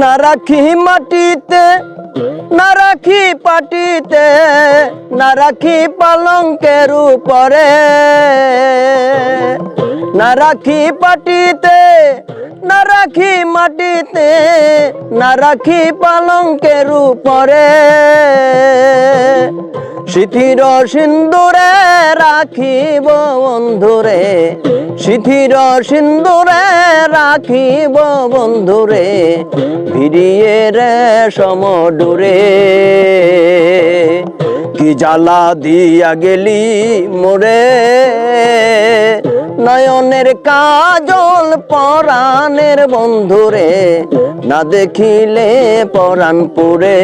না রাখি মাটিতে, না রাখি পাটিতে, না রাখি পালঙ্কের উপরে, না রাখি পাটিতে, না রাখি মাটিতে, না রাখি পালঙ্কের উপরে, সিথির সিন্দুরে রাখিব বন্ধুরে, সিথির সিন্দুরে রাখিব বন্ধুরে, ভিড়িয়ে রে সমডুরে। কি জ্বালা দিয়া গেলি মোরে, নয়নের কাজল পরাণের বন্ধুরে, না দেখিলে পরাণ পুরে,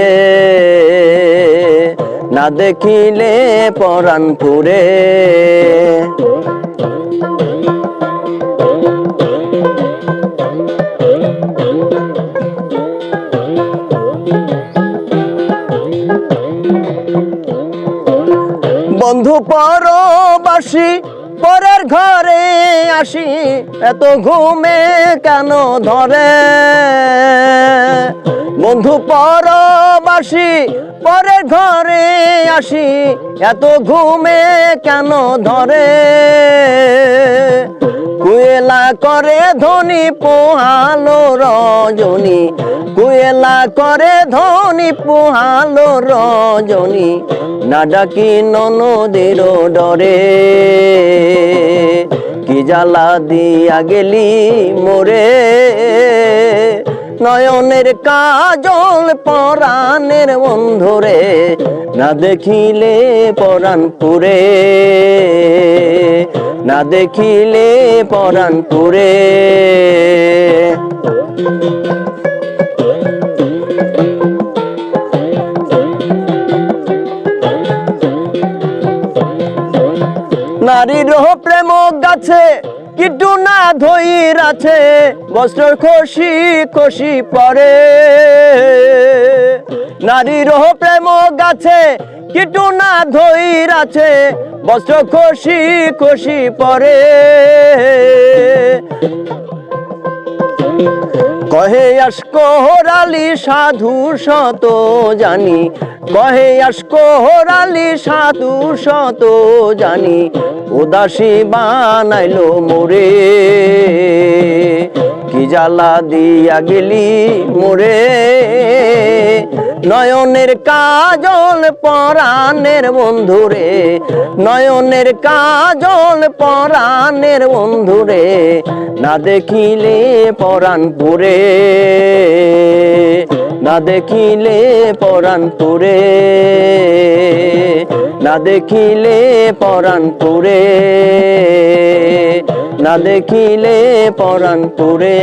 না দেখিলে পরাণ পুরে। বন্ধু পরবাসী পরের ঘরে আসি, এত ঘুমে কেন ধরে? বন্ধু পরবাসী পরের ঘরে আসি, এত ঘুমে কেন ধরে? কুয়েলা করে ধনী পোহালো রজনী, কুয়েলা করে ধনী পোহালো রজনী, না ডাকি ননদের ডরে। কি জ্বালা দিয়া গেলি মোরে, নয়নের কাজল পরাণের বন্ধুরে, না দেখিলে পরাণ পুরে, না দেখিলে পরাণ পুরে। নারীর প্রেম গাছে কিটু না ধইর আছে, বস্ত্র খসি খসি পরে। নারীর প্রেম গাছে কিটু না ধইর আছে, বস্ত্র খসি খসি পরে। কহে আসকহরালি সাধু শত জানি, কহে আসকহরালি সাধু শত জানি, উদাসী বানাইলো মোরে। কি জ্বালা দিয়া গেলি মোরে, নয়নের কাজল পরাণের বন্ধুরে, নয়নের কাজল পরাণের বন্ধুরে, না দেখিলে পরাণ পুরে, না দেখিলে পরাণ পুরে, না দেখিলে পরাণ পুরে, না দেখিলে পরাণ পুরে।